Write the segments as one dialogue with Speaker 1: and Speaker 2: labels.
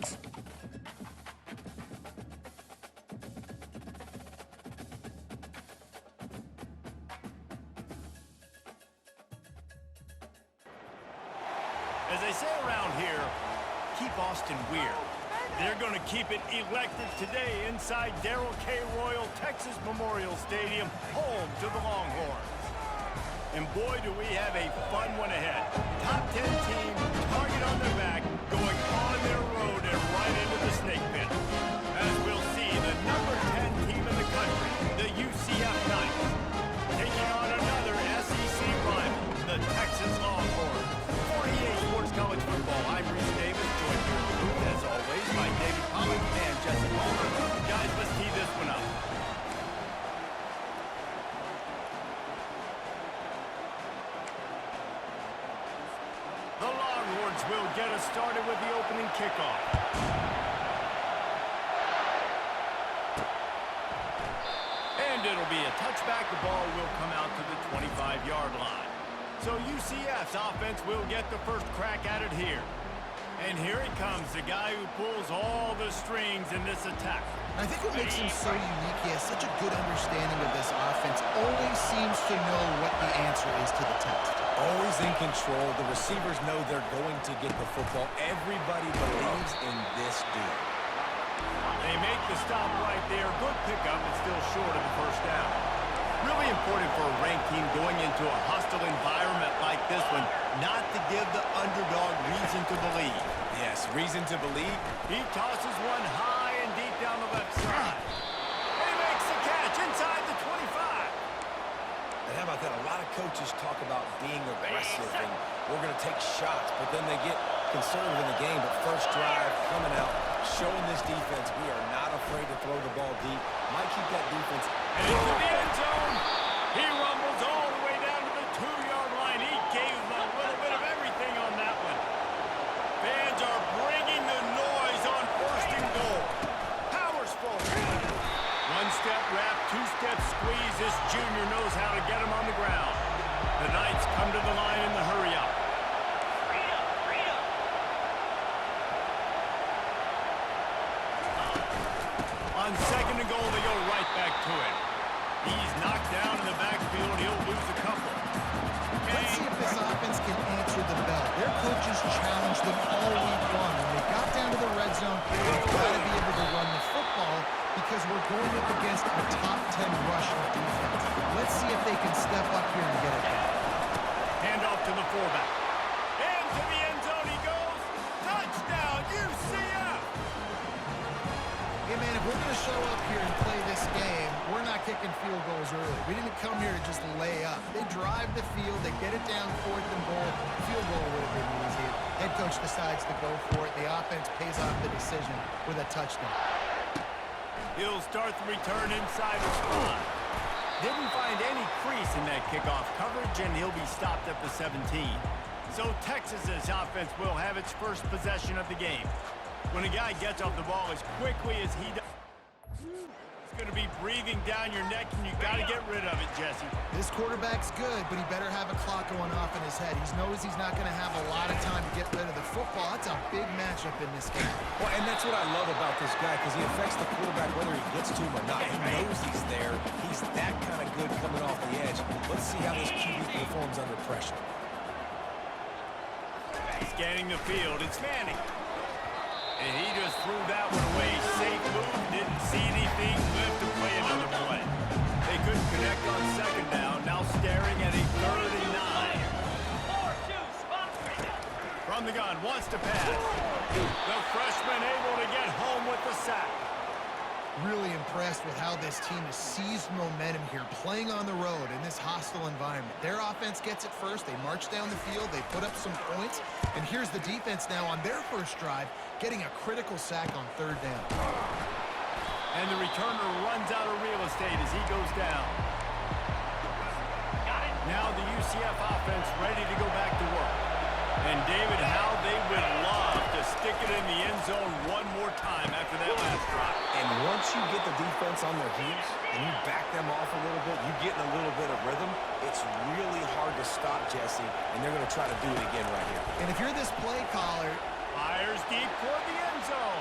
Speaker 1: As they say around here, keep Austin weird. They're going to keep it elected today inside Darrell K. Royal Texas Memorial Stadium, home to the Longhorns. And boy, do we have a fun one ahead. Top 10 team, target on their back, going on their road and right into the snake pit. As we'll see, the number 10 team in the country, the UCF Knights, taking on another SEC rival, the Texas Longhorns. 48 Sports College Football, I'm Reese Davis, joined here in the booth, as always, by David Pollack and Jesse Palmer. Guys, let's tee this one up. The Longhorns will get us started with the opening kickoff. And it'll be a touchback. The ball will come out to the 25-yard line. So UCF's offense will get the first crack at it here. And here he comes, the guy who pulls all the strings in this attack.
Speaker 2: I think what makes him so unique, he has such a good understanding of this offense, always seems to know what the answer is to the test.
Speaker 3: Always in control. The receivers know they're going to get the football. Everybody believes in this dude.
Speaker 1: They make the stop right there. Good pickup, but still short of the first down. Really important for a ranked team going into a hostile environment like this one, not to give the underdog reason to believe.
Speaker 3: Yes, reason to believe.
Speaker 1: He tosses one high and deep down the left side. He makes the catch inside the 25.
Speaker 3: And how about that? A lot of coaches talk about being aggressive and we're going to take shots, but then they get conservative in the game. But first drive, coming out, showing this defense we are not afraid to throw the ball deep. Might keep that defense.
Speaker 1: And into the end zone. He rumbles all the way down to the 2-yard line. He gave them a little bit of everything on that one. Fans are bringing the noise on first and goal. Powers forward. One-step wrap, two-step squeeze. This junior knows how to get him on the ground. The Knights come to the line in the hurry-up. On second and goal, they go right back to it. He's knocked down in the backfield. He'll lose a couple.
Speaker 2: Let's see if this offense can answer the bell. Their coaches challenged them all week long. When they got down to the red zone, they've got to be able to run the football because we're going up against a top 10 rushing defense. Let's see if they can step up here and get it done.
Speaker 1: Hand off to the fullback. And to the end zone he goes. Touchdown, UCF!
Speaker 2: Hey, man, if we're going to show up here and play this game, we're not kicking field goals early. We didn't come here to just lay up. They drive the field. They get it down, fourth and goal. Field goal would have been easy. Head coach decides to go for it. The offense pays off the decision with a touchdown.
Speaker 1: He'll start the return inside the spot. Didn't find any crease in that kickoff coverage, and he'll be stopped at the 17. So Texas's offense will have its first possession of the game. When a guy gets off the ball as quickly as he does, it's going to be breathing down your neck, and you got to get rid of it, Jesse.
Speaker 2: This quarterback's good, but he better have a clock going off in his head. He knows he's not going to have a lot of time to get rid of the football. That's a big matchup in this game.
Speaker 3: Well, and that's what I love about this guy, because he affects the quarterback whether he gets to him or not. He knows he's there. He's that kind of good coming off the edge. Let's see how this QB performs under pressure.
Speaker 1: Scanning the field, it's Manning. And he just threw that one away. Safe move, didn't see anything, lived to play another play. They couldn't connect on second down, now staring at a 3rd and 9. From the gun, wants to pass. The freshman able to get home with the sack.
Speaker 2: Really impressed with how this team has seized momentum here, playing on the road in this hostile environment. Their offense gets it first. They march down the field. They put up some points. And here's the defense now on their first drive, getting a critical sack on 3rd down.
Speaker 1: And the returner runs out of real estate as he goes down. Now the UCF offense ready to go back to work. And David, how they would love to stick it in the end zone one more time after that last drive.
Speaker 3: And once you get the defense on their heels and you back them off a little bit, you get in a little bit of rhythm, it's really hard to stop, Jesse, and they're going to try to do it again right here.
Speaker 2: And if you're this play caller,
Speaker 1: fires deep toward the end zone.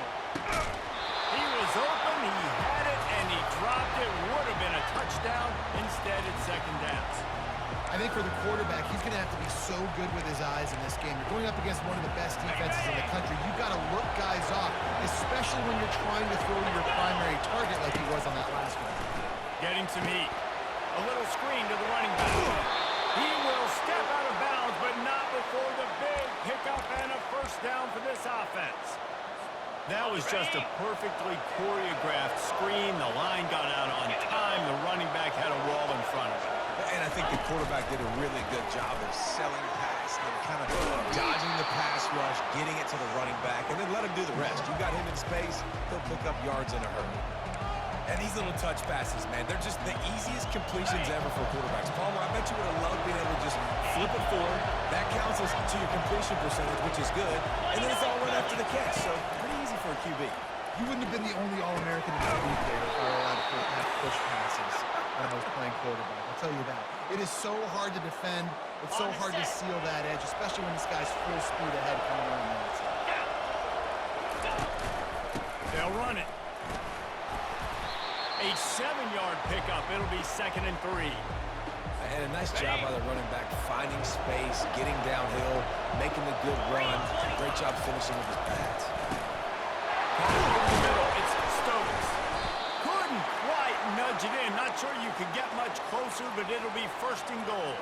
Speaker 2: for the quarterback, he's going to have to be so good with his eyes in this game. You're going up against one of the best defenses in the country. You've got to look guys off, especially when you're trying to throw to your primary target like he was on that last one.
Speaker 1: Getting some heat. A little screen to the running back. He will step out of bounds, but not before the big pickup and a first down for this offense. That was just a perfectly choreographed screen. The line got out on time. The running back had a wall in front of him.
Speaker 3: And I think the quarterback did a really good job of selling past and kind of dodging the pass rush, getting it to the running back, and then let him do the rest. You got him in space, he'll pick up yards in a hurry. And these little touch passes, man, they're just the easiest completions ever for quarterbacks. Palmer, I bet you would have loved being able to just flip it forward. That counts as to your completion percentage, which is good. And then it's all run after the catch, so pretty easy for a QB.
Speaker 2: You wouldn't have been the only All-American in the league there if I were allowed to have push passes when I was playing quarterback. I'll tell you that. It is so hard to defend. It's so hard to seal that edge, especially when this guy's full speed ahead coming around the outside.
Speaker 1: They'll run it. A 7-yard pickup. It'll be 2nd and 3.
Speaker 3: And a nice job by the running back, finding space, getting downhill, making the good run. Great job finishing with his pads.
Speaker 1: Over the middle, it's Stokes. Couldn't quite nudge it in. Not sure you could get much closer, but it'll be 1st and goal.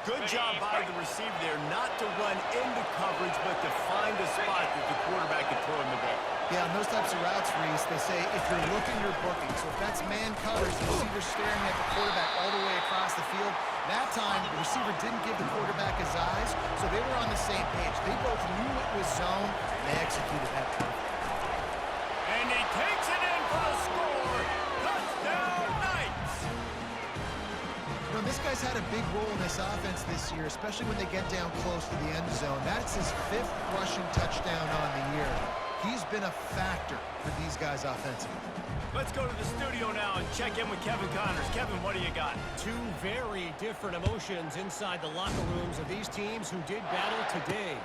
Speaker 1: Good job by the receiver there, not to run into coverage, but to find a spot that the quarterback could throw him the ball.
Speaker 2: Yeah, on those types of routes, Reese, they say if you're looking, you're booking. So if that's man coverage, the receiver's staring at the quarterback all the way across the field. That time, the receiver didn't give the quarterback his eyes, so they were on the same page. They both knew it was zone, and they executed that perfectly.
Speaker 1: And he takes it in for a score. Touchdown, Knights!
Speaker 2: You know, this guy's had a big role in this offense this year, especially when they get down close to the end zone. That's his 5th rushing touchdown on the year. He's been a factor for these guys offensively.
Speaker 1: Let's go to the studio now and check in with Kevin Connors. Kevin, what do you got?
Speaker 4: Two very different emotions inside the locker rooms of these teams who did battle today.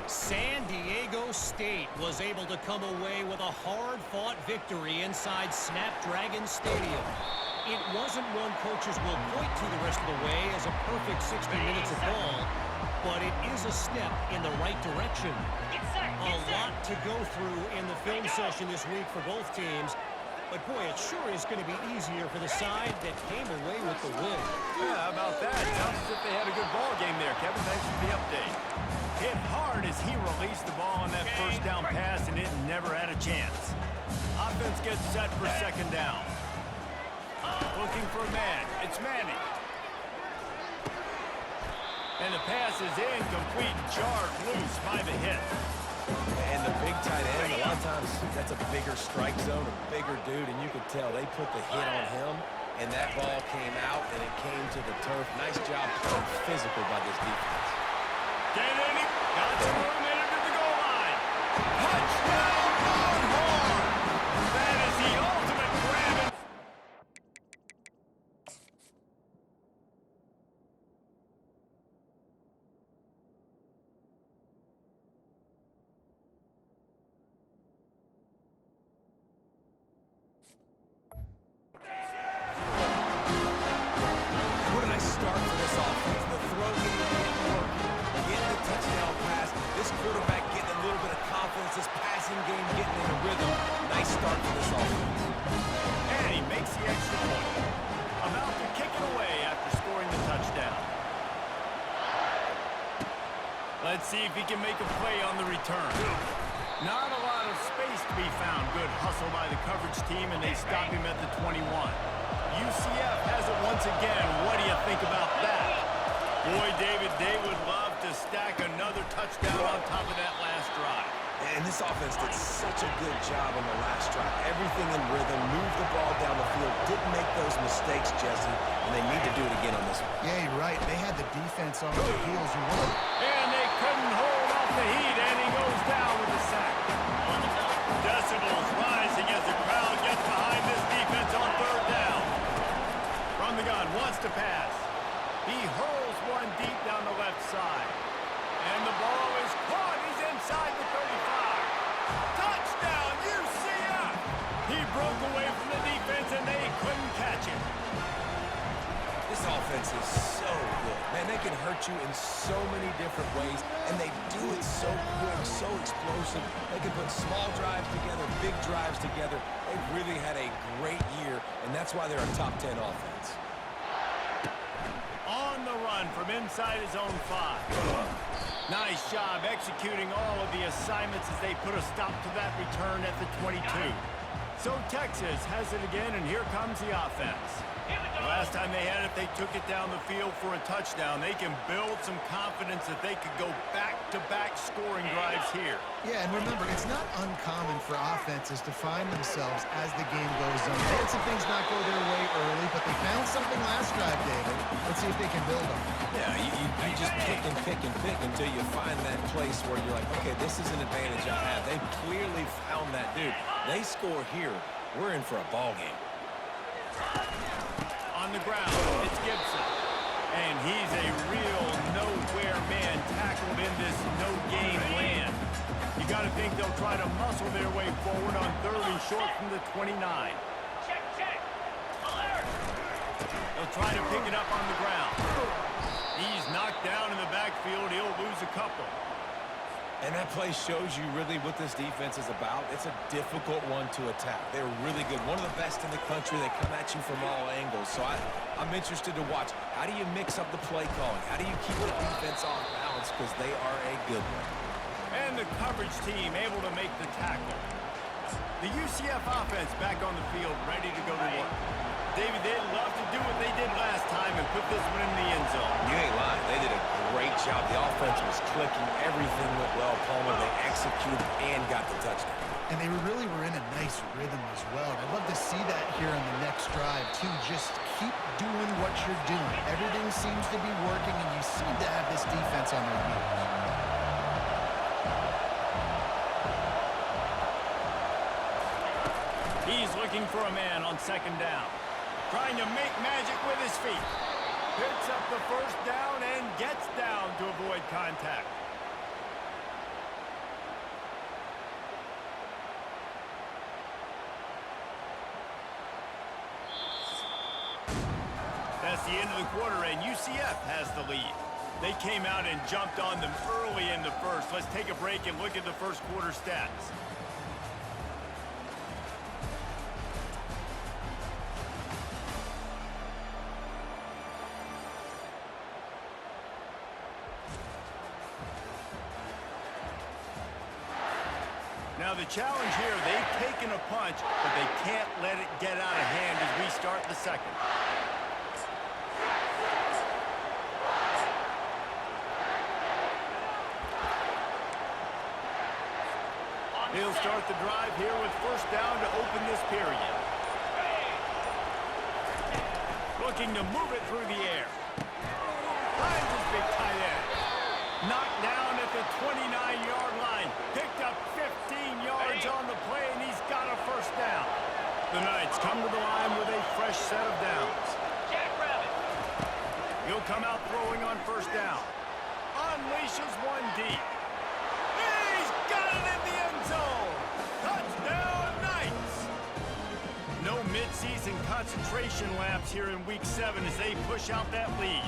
Speaker 4: San Diego State was able to come away with a hard-fought victory inside Snapdragon Stadium. It wasn't one coaches will point to the rest of the way as a perfect 60 minutes of ball, but it is a step in the right direction. A lot to go through in the film session this week for both teams, but boy, it sure is going to be easier for the side that came away with the win.
Speaker 1: Yeah, how about that? Sounds as if they had a good ball game there, Kevin. Thanks for the update. Hit hard as he released the ball on that first down pass, and it never had a chance. Offense gets set for 2nd down. Looking for a man. It's Manning. And the pass is incomplete, jarred loose by the hit.
Speaker 3: And the big tight end, a lot of times that's a bigger strike zone, a bigger dude, and you could tell they put the hit on him, and that ball came out, and it came to the turf. Nice job playing physical by this defense.
Speaker 1: Get in it. Got some room in it to the goal line. Touchdown, Longhorn! That is the ultimate grab.
Speaker 3: What a nice start for this offense. The throw game didn't work. Getting the touchdown pass. This quarterback getting a little bit of confidence. This passing game getting in a rhythm. Nice start for this offense.
Speaker 1: And he makes the extra point. About to kick it away after scoring the touchdown. Let's see if he can make a play on the return. Not a lot of space to be found. Good hustle by the coverage team, and they stop him at the 21. UCF has it once again. What do you think about that? Boy, David, they would love to stack another touchdown on top of that last drive.
Speaker 3: And this offense did such a good job on the last drive. Everything in rhythm, moved the ball down the field, didn't make those mistakes, Jesse, and they need to do it again on this one.
Speaker 2: Yeah, you're right. They had the defense on their heels.
Speaker 1: And they couldn't hold off the heat, and he goes down with the sack. Decibels rising as the crowd gets behind this defense on 3rd down. From the gun, wants to pass. He hurls one deep down the left side. And the ball is caught. He's inside the 35. Touchdown, UCF! He broke away from the defense, and they couldn't catch him.
Speaker 3: This offense is so good. Man, they can hurt you in so many different ways, and they do it so quick, so explosive. They can put small drives together, big drives together. They've really had a great year, and that's why they're a top 10 offense.
Speaker 1: On the run from inside his own 5. Nice job executing all of the assignments as they put a stop to that return at the 22. So Texas has it again, and here comes the offense. The last time they had it, they took it down the field for a touchdown. They can build some confidence that they could go back-to-back scoring drives here.
Speaker 2: Yeah, and remember, it's not uncommon for offenses to find themselves as the game goes on. They had some things not go their way early, but they found something last drive, David. Let's see if they can build them.
Speaker 3: Yeah, you just pick and pick and pick until you find that place where you're like, okay, this is an advantage I have. They've clearly found that, dude. They score here, we're in for a ball game.
Speaker 1: On the ground, it's Gibson. And he's a real nowhere man tackled in this no-game land. You got to think they'll try to muscle their way forward on 3rd and short from the 29. They'll try to pick it up on the ground. He's knocked down in the backfield. He'll lose a couple.
Speaker 3: And that play shows you really what this defense is about. It's a difficult one to attack. They're really good. One of the best in the country. They come at you from all angles. So I'm interested to watch. How do you mix up the play calling? How do you keep the defense off balance? Because they are a good one.
Speaker 1: And the coverage team able to make the tackle. The UCF offense back on the field, ready to go to work. David, they'd love to do what they did last time and put this one in the end zone.
Speaker 3: You ain't lying. They did a great job. The offense was clicking. Everything went well. Palmer, they executed and got the touchdown.
Speaker 2: And they really were in a nice rhythm as well. I'd love to see that here on the next drive, too. Just keep doing what you're doing. Everything seems to be working, and you seem to have this defense on their heels.
Speaker 1: He's looking for a man on 2nd down. Trying to make magic with his feet. Picks up the 1st down and gets down to avoid contact. That's the end of the quarter, and UCF has the lead. They came out and jumped on them early in the 1st. Let's take a break and look at the 1st quarter stats. Now the challenge here, they've taken a punch, but they can't let it get out of hand as we start the 2nd. He'll start the drive here with 1st down to open this period. Looking to move it through the air. Finds his big tight end. Knocked down at the 29-yard line. Picked up 15 yards on the play, and he's got a 1st down. The Knights come to the line with a fresh set of downs. He'll come out throwing on 1st down. Unleashes one deep. He's got it in the end zone. Touchdown, Knights. No midseason concentration laps here in Week 7 as they push out that lead.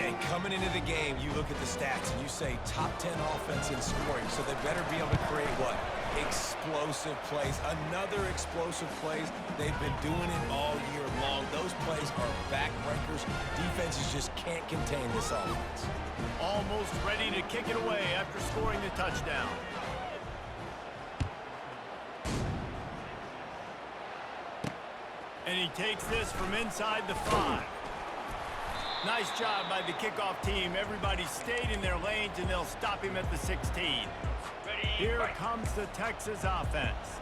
Speaker 3: And coming into the game, you look at the stats and you say top 10 offense in scoring, so they better be able to create what? Explosive plays. Another explosive plays. They've been doing it all year long. Those plays are backbreakers. Defenses just can't contain this offense.
Speaker 1: Almost ready to kick it away after scoring the touchdown. And he takes this from inside the 5. Nice job by the kickoff team. Everybody stayed in their lanes, and they'll stop him at the 16. Here comes the Texas offense.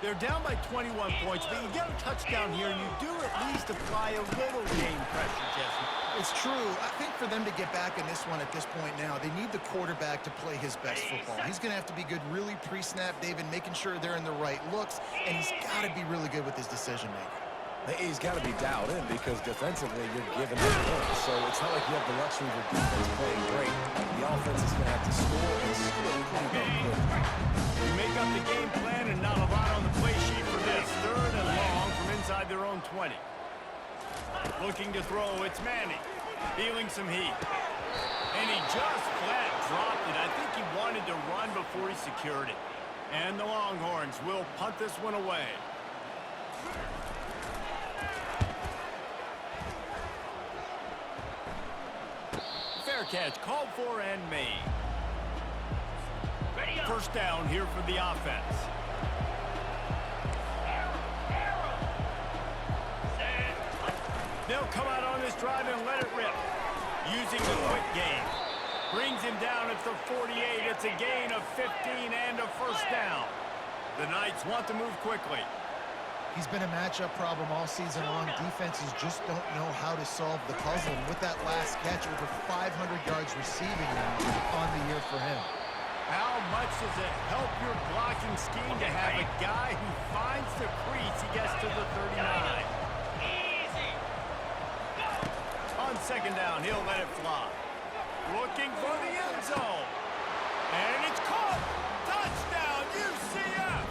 Speaker 1: They're down by 21 points, but you get a touchdown here, and you do at least apply a little game pressure, Jesse.
Speaker 2: It's true. I think for them to get back in this one at this point now, they need the quarterback to play his best football. He's going to have to be good really pre-snap, David, making sure they're in the right looks, and he's got to be really good with his decision-making.
Speaker 3: He's got to be dialed in because defensively you're giving up points. So it's not like you have the luxury of your defense playing great. The offense is going to have to score and score pretty darn quickly.
Speaker 1: You make up the game plan and not a lot on the play sheet for this. 3rd and long from inside their own 20. Looking to throw, it's Manning. Feeling some heat. And he just flat dropped it. I think he wanted to run before he secured it. And the Longhorns will punt this one away. Fair catch called for and made. First down here for the offense. They'll come out on this drive and let it rip. Using the quick game. Brings him down at the 48. It's a gain of 15 and a first down. The Knights want to move quickly.
Speaker 2: He's been a matchup problem all season long. Defenses just don't know how to solve the puzzle. And with that last catch, over 500 yards receiving now on the year for him.
Speaker 1: How much does it help your blocking scheme to have a guy who finds the crease, he gets to the 39. On second down, he'll let it fly. Looking for the end zone. And it's caught. Touchdown, UCF.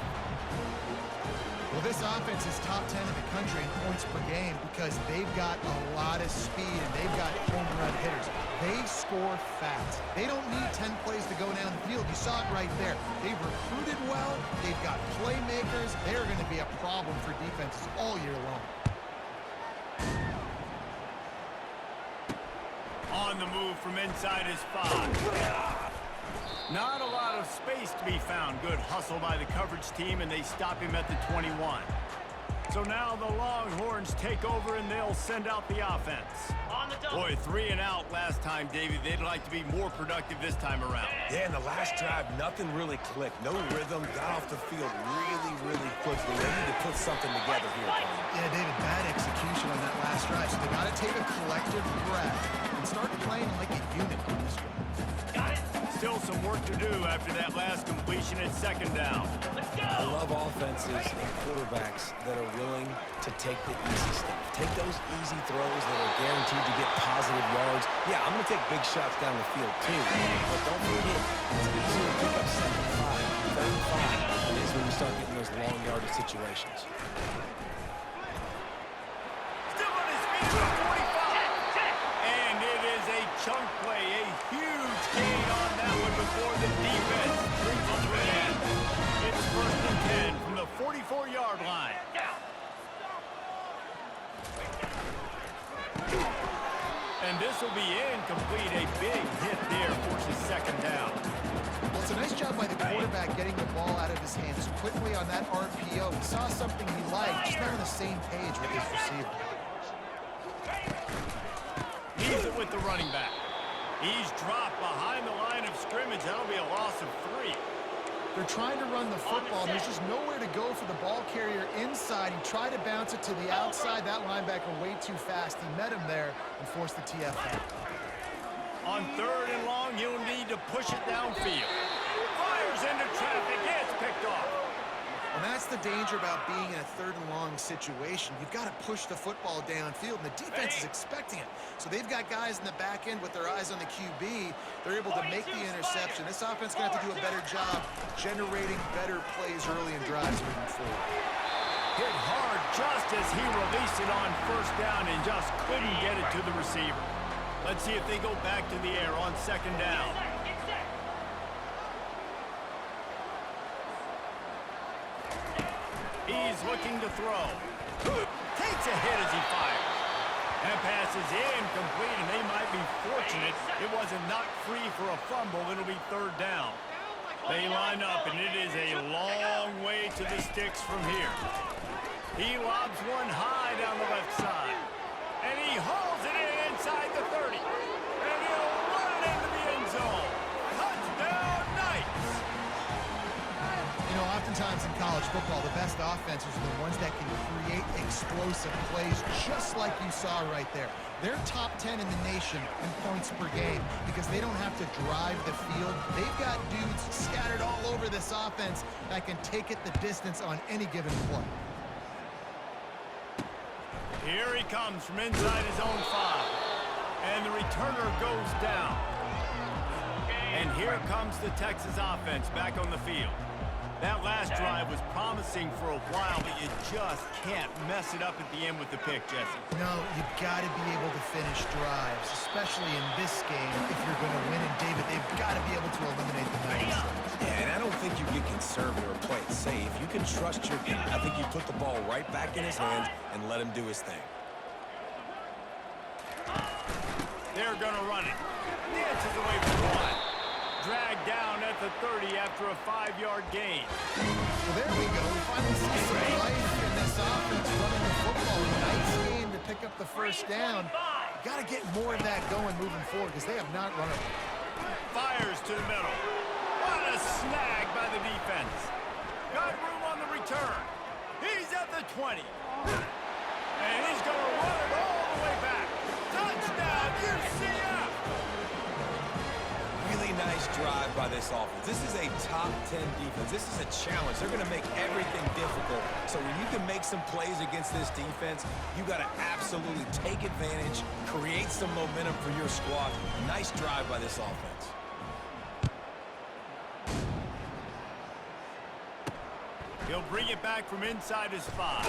Speaker 2: Well, this offense is top 10 in the country in points per game because they've got a lot of speed and they've got home run hitters. They score fast. They don't need 10 plays to go down the field. You saw it right there. They've recruited well. They've got playmakers. They're going to be a problem for defenses all year long.
Speaker 1: On the move from inside his 5. Not a lot of space to be found. Good hustle by the coverage team, and they stop him at the 21. So now the Longhorns take over, and they'll send out the offense. Boy, 3 and out last time, Davey. They'd like to be more productive this time around.
Speaker 3: Yeah, in the last drive, nothing really clicked. No rhythm, got off the field really quickly. They need to put something together here, Tony.
Speaker 2: Yeah, David, bad execution on that last drive. So they got to take a collective breath and start playing like a unit on this one.
Speaker 1: Still some work to do after that last completion at second down.
Speaker 3: I love offenses and quarterbacks that are willing to take the easy stuff. Take those easy throws that are guaranteed to get positive yards. Yeah, I'm going to take big shots down the field too. But don't forget, it's easier to pick up second 5, third 5 than it is when you start getting those long yardage situations.
Speaker 1: Still on his feet at the 45. And it is a chunk play, a huge gain on that one before the defense brings it to an end. It's first and 10 from the 44-yard line. And this will be incomplete. A big hit there forces second down.
Speaker 2: Well, it's a nice job by the quarterback getting the ball out of his hands quickly on that RPO. He saw something he liked, just not on the same page with his receiver.
Speaker 1: Leaves it with the running back. He's dropped behind the line of scrimmage. That'll be a loss of 3.
Speaker 2: They're trying to run the football. There's just nowhere to go for the ball carrier inside. He tried to bounce it to the outside. That linebacker way too fast. He met him there and forced the TF out.
Speaker 1: On third and long, he'll need to push it downfield. Fires into traffic. It's picked off.
Speaker 2: And that's the danger about being in a third and long situation. You've got to push the football downfield, and the defense is expecting it. So they've got guys in the back end with their eyes on the QB. They're able to make the interception. This offense is going to have to do a better job generating better plays early in drives moving forward.
Speaker 1: Hit hard just as he released it on first down and just couldn't get it to the receiver. Let's see if they go back to the air on second down. He's looking to throw. Takes a hit as he fires. That pass is incomplete, and they might be fortunate it wasn't knocked free for a fumble. It'll be third down. They line up, and it is a long way to the sticks from here. He lobs one high down the left side. And he hauls it in inside the 30. And he'll run it into the end zone. Touchdown, Knights!
Speaker 2: You know, oftentimes in college football, the best offenses are the ones that can create explosive plays, just like you saw right there. They're top 10 in the nation in points per game because they don't have to drive the field. They've got dudes scattered all over this offense that can take it the distance on any given play.
Speaker 1: Here he comes from inside his own 5. And the returner goes down. And here comes the Texas offense back on the field. That last drive was promising for a while, but you just can't mess it up at the end with the pick, Jesse.
Speaker 2: No, you've got to be able to finish drives, especially in this game if you're going to win. And, David, they've got to be able to eliminate the nice.
Speaker 3: Yeah, and I don't think you get conservative or play it safe. You can trust your guy. I think you put the ball right back in his hands and let him do his thing.
Speaker 1: They're going to run it. Dances away from one. Dragged down at the 30 after a 5-yard gain.
Speaker 2: Well, there we go. We finally see some life in this offense running the football. Nice game to pick up the first down. Got to get more of that going moving forward because they have not run it.
Speaker 1: Fires to the middle. What a snag by the defense. Got room on the return. He's at the 20. And he's going to run it all the way back. Touchdown, UCF!
Speaker 3: Really nice drive by this offense. This is a top 10 defense. This is a challenge. They're going to make everything difficult. So when you can make some plays against this defense, you got to absolutely take advantage, create some momentum for your squad. Nice drive by this offense.
Speaker 1: He'll bring it back from inside his 5.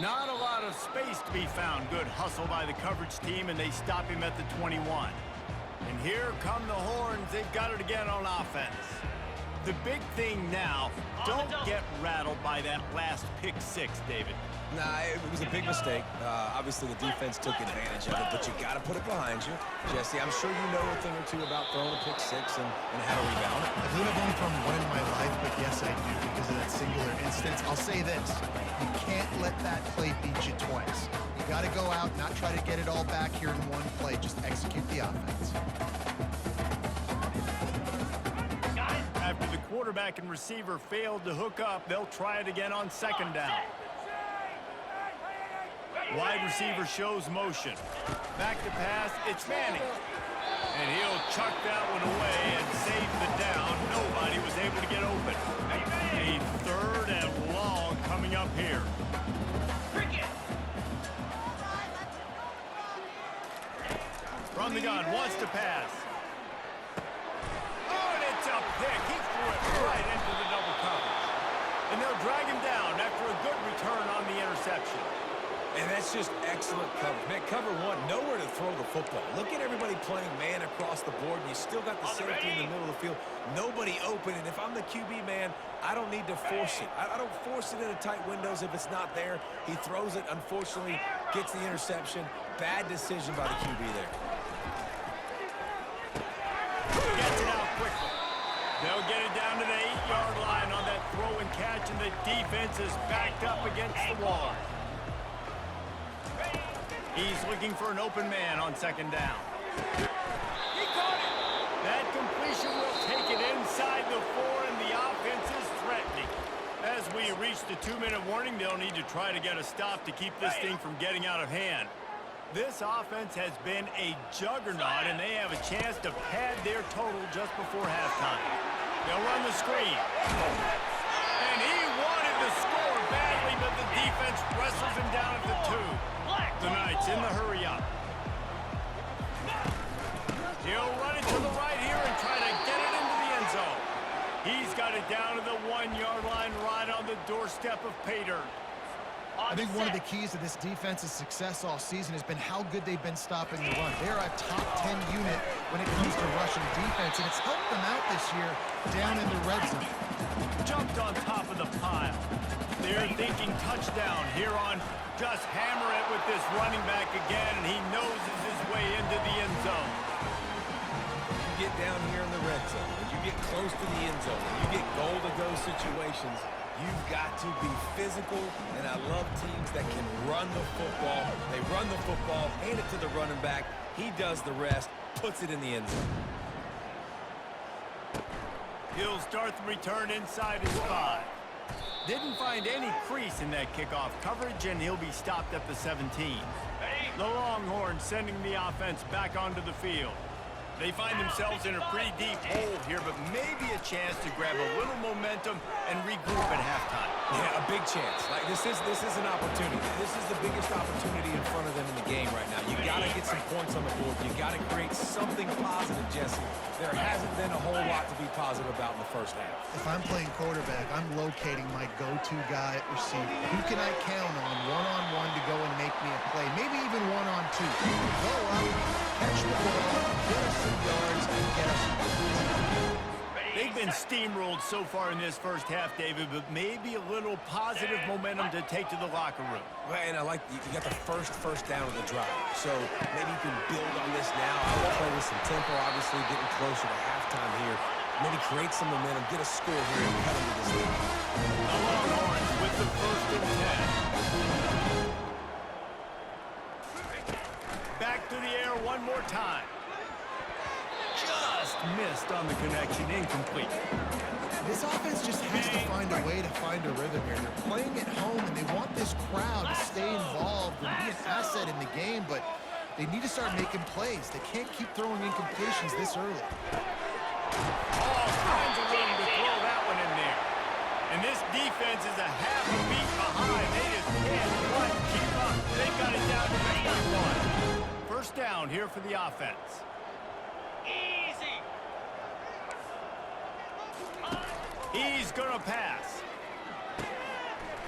Speaker 1: Not a lot of space to be found. Good hustle by the coverage team, and they stop him at the 21. And here come the horns. They've got it again on offense. The big thing now, don't get rattled by that last pick 6, David.
Speaker 3: Nah, it was a big mistake. Obviously, the defense took advantage of it, but you got to put it behind you. Jesse, I'm sure you know a thing or two about throwing a pick 6 and how to rebound it.
Speaker 2: I believe I've only thrown one in my life, but yes, I do because of that singular instance. I'll say this. You can't let that play beat you twice. You got to go out, not try to get it all back here in one play. Just execute the offense.
Speaker 1: After the quarterback and receiver failed to hook up, they'll try it again on 2nd down. Wide receiver shows motion. Back to pass, it's Manning. And he'll chuck that one away and save the down. Nobody was able to get open. A 3rd and long coming up here. From the gun, wants to pass. Oh, and it's a pick. He threw it right into the double coverage. And they'll drag him down after a good return on the interception.
Speaker 3: And that's just excellent coverage. Man, cover 1, nowhere to throw the football. Look at everybody playing man across the board, and you still got the safety in the middle of the field. Nobody open, and if I'm the QB man, I don't need to force it. I don't force it into tight windows if it's not there. He throws it, unfortunately, gets the interception. Bad decision by the QB there.
Speaker 1: Gets it out quickly. They'll get it down to the 8-yard line on that throw and catch, and the defense is backed up against the wall. He's looking for an open man on 2nd down. He caught it. That completion will take it inside the 4, and the offense is threatening. As we reach the 2-minute warning, they'll need to try to get a stop to keep this thing from getting out of hand. This offense has been a juggernaut, and they have a chance to pad their total just before halftime. They'll run the screen. And he wanted to score badly, but the defense wrestles him down at the 2. The Knights in the hurry-up. He'll run it to the right here and try to get it into the end zone. He's got it down to the 1-yard line right on the doorstep of pay dirt.
Speaker 2: I think one of the keys to this defense's success all season has been how good they've been stopping the run. They're a top 10 unit when it comes to rushing defense, and it's helped them out this year down in the red zone.
Speaker 1: Jumped on top of the pile. They're thinking touchdown here on just hammer it with this running back again, and he noses his way into the end zone.
Speaker 3: You get down here in the red zone, when you get close to the end zone, when you get goal to go situations, you've got to be physical, and I love teams that can run the football. They run the football, hand it to the running back. He does the rest, puts it in the end zone.
Speaker 1: He'll start the return inside his 5. Didn't find any crease in that kickoff coverage, and he'll be stopped at the 17. The Longhorns sending the offense back onto the field. They find themselves in a pretty deep hole here, but maybe a chance to grab a little momentum and regroup at halftime.
Speaker 3: Yeah, a big chance. Like this is an opportunity. This is the biggest opportunity in front of them in the game right now. You got to get some points on the board. You got to create something positive, Jesse. There hasn't been a whole lot to be positive about in the first half.
Speaker 2: If I'm playing quarterback, I'm locating my go-to guy at receiver. Who can I count on one-on-one to go and make me a play? Maybe even one-on-two. Go up, catch the ball, get us some yards, and get us some points.
Speaker 1: They've been steamrolled so far in this first half, David, but maybe a little positive momentum to take to the locker room.
Speaker 3: Well, and I like you got the first down of the drive. So maybe you can build on this now. I will play with some tempo, obviously getting closer to halftime here. Maybe create some momentum, get a score here, and cut into this lead.
Speaker 1: The Longhorns with the 1st and 10. Back to the air one more time. Just missed on the connection, incomplete.
Speaker 2: This offense just has to find a way to find a rhythm here. They're playing at home, and they want this crowd to stay involved and be an asset in the game, but they need to start making plays. They can't keep throwing incompletions this early.
Speaker 1: All kinds of room to throw that one in there. And this defense is a half a beat behind. They just can't quite keep up. They've got it down to the 1. First down here for the offense. He's going to pass.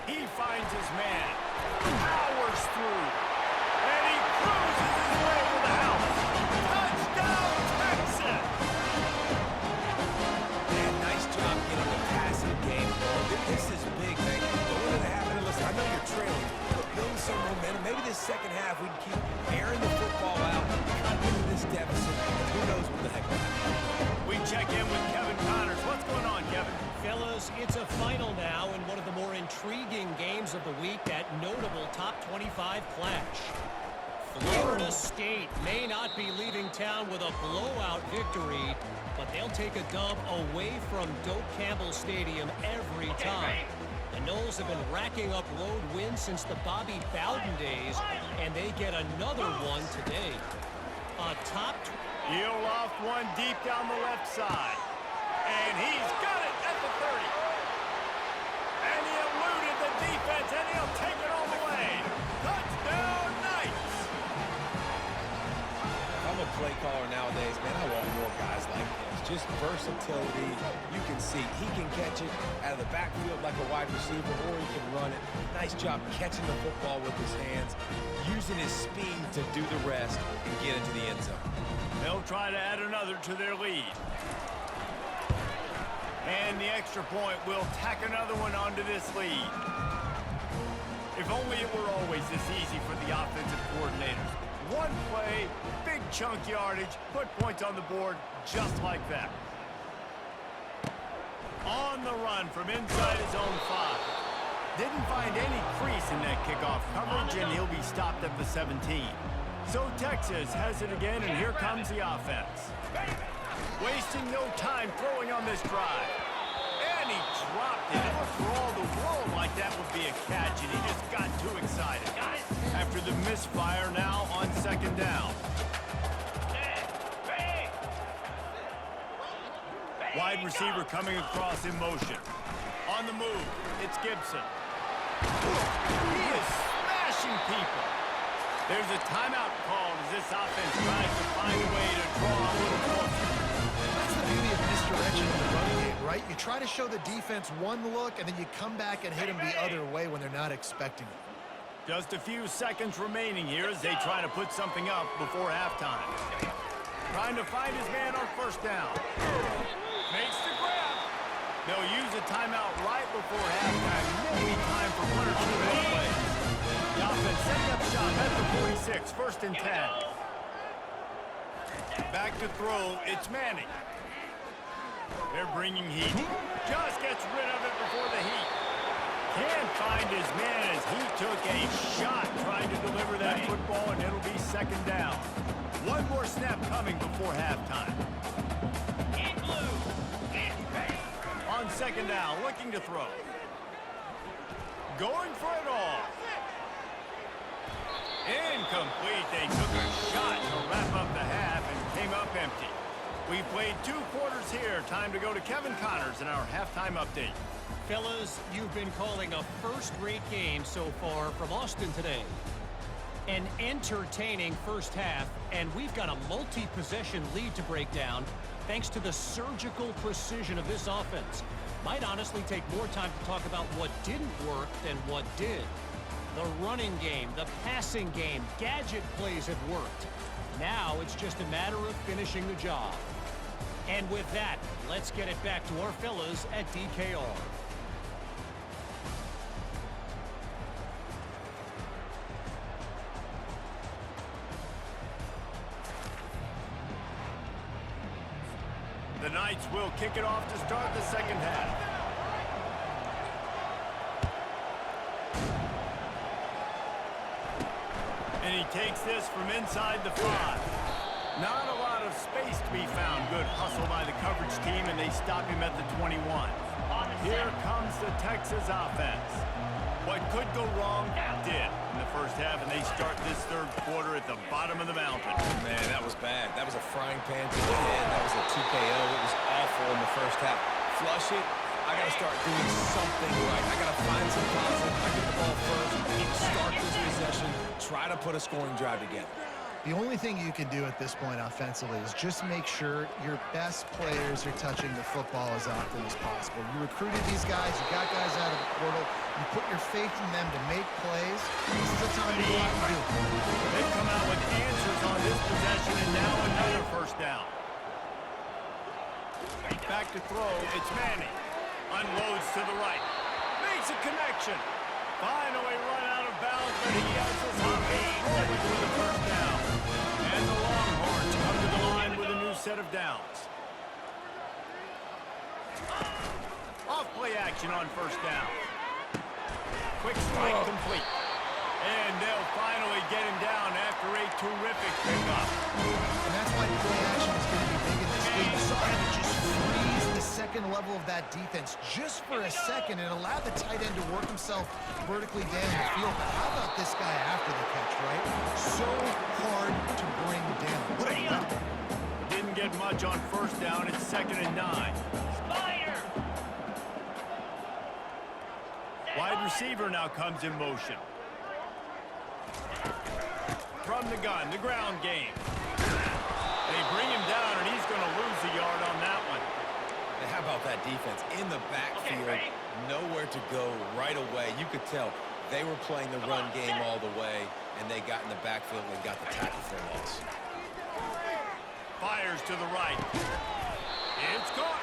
Speaker 1: He finds his man. Powers through. And he cruises his way to the house. Touchdown, Texas!
Speaker 3: Man, nice job getting the passing game going. This is big, man. Going to the half, and listen, I know you're trailing, but build some momentum. Maybe this second half we can keep airing the football out, cut into this deficit, and who knows what the heck will happen.
Speaker 1: We check in with Kevin Connors. What's going on, Kevin?
Speaker 4: Fellas, it's a final now in one of the more intriguing games of the week, that notable top 25 clash. Florida State may not be leaving town with a blowout victory, but they'll take a dub away from Doak Campbell Stadium every time. The Noles have been racking up road wins since the Bobby Bowden days, and they get another one today. A top...
Speaker 1: He'll loft one deep down the left side. And he's got it at the 30. And he eluded the defense, and he'll take it all the way. Touchdown, Knights!
Speaker 3: If I'm a play caller nowadays, man, I want more guys like this. Just versatility. You can see he can catch it out of the backfield like a wide receiver, or he can run it. Nice job catching the football with his hands, using his speed to do the rest and get into the end zone.
Speaker 1: They'll try to add another to their lead. And the extra point will tack another one onto this lead. If only it were always this easy for the offensive coordinators. One play, big chunk yardage, put points on the board just like that. On the run from inside his own 5. Didn't find any crease in that kickoff coverage, and he'll be stopped at the 17. So Texas has it again, and here comes the offense. Wasting no time throwing on this drive. And he dropped it. It looked for all the world like that would be a catch, and he just got too excited. After the misfire, now on 2nd down. Wide receiver coming across in motion. On the move, it's Gibson. He is smashing people. There's a timeout called as this offense tries to find a way to draw a little closer.
Speaker 2: That's the beauty of misdirection in the run game, right? You try to show the defense one look, and then you come back and hit them the other way when they're not expecting it.
Speaker 1: Just a few seconds remaining here as they try to put something up before halftime. Trying to find his man on 1st down. Makes the grab. They'll use a timeout right before halftime. Maybe time for 1 or 2 more plays. The offense setting up shop at the 46, 1st and 10. Back to throw, it's Manning. They're bringing heat. Just gets rid of it before the heat. Can't find his man as he took a shot trying to deliver that football, and it'll be 2nd down. One more snap coming before halftime. On 2nd down, looking to throw. Going for it all. Incomplete. They took a shot to wrap up the half and came up empty. We've played 2 quarters here. Time to go to Kevin Connors in our halftime update.
Speaker 4: Fellas, you've been calling a first-rate game so far from Austin today. An entertaining first half, and we've got a multi-possession lead to break down thanks to the surgical precision of this offense. Might honestly take more time to talk about what didn't work than what did. The running game, the passing game, gadget plays have worked. Now it's just a matter of finishing the job. And with that, let's get it back to our fellas at DKR.
Speaker 1: The Knights will kick it off to start the second half. And he takes this from inside the 5. Not a lot of space to be found. Good hustle by the coverage team, and they stop him at the 21. Here comes the Texas offense. What could go wrong did in the first half, and they start this third quarter at the bottom of the mountain.
Speaker 3: Man, that was bad. That was a frying pan to the head. That was a TKO. It was awful in the first half. Flush it. I got to start doing something right. I got to find some positive. I get the ball first. Start this possession. Try to put a scoring drive together.
Speaker 2: The only thing you can do at this point offensively is just make sure your best players are touching the football as often as possible. You recruited these guys, you got guys out of the portal, you put your faith in them to make plays. This is the time to go out and do it.
Speaker 1: They've come out with answers on this possession, and now another first down. Back to throw, it's Manning. Unloads to the right. Makes a connection. Finally run out of bounds, but he has his offense rolling with the first down. And the Longhorns come to the line with a new set of downs. Off play action on first down. Quick strike complete. And they'll finally get him down after a terrific pickup.
Speaker 2: And that's why play action is going to be big in this game. You saw him just freeze the second level of that defense just for a second and allow the tight end to work himself vertically down the field. But how about this guy after the catch, right? So hard to bring down. What a weapon.
Speaker 1: Didn't get much on first down. It's 2nd and 9. Wide receiver now comes in motion. From the gun, the ground game. They bring him down, and he's going to lose a yard on that one.
Speaker 3: And how about that defense? In the backfield, nowhere to go right away. You could tell they were playing the run game all the way, and they got in the backfield and got the tackle for a loss.
Speaker 1: Fires to the right. It's caught.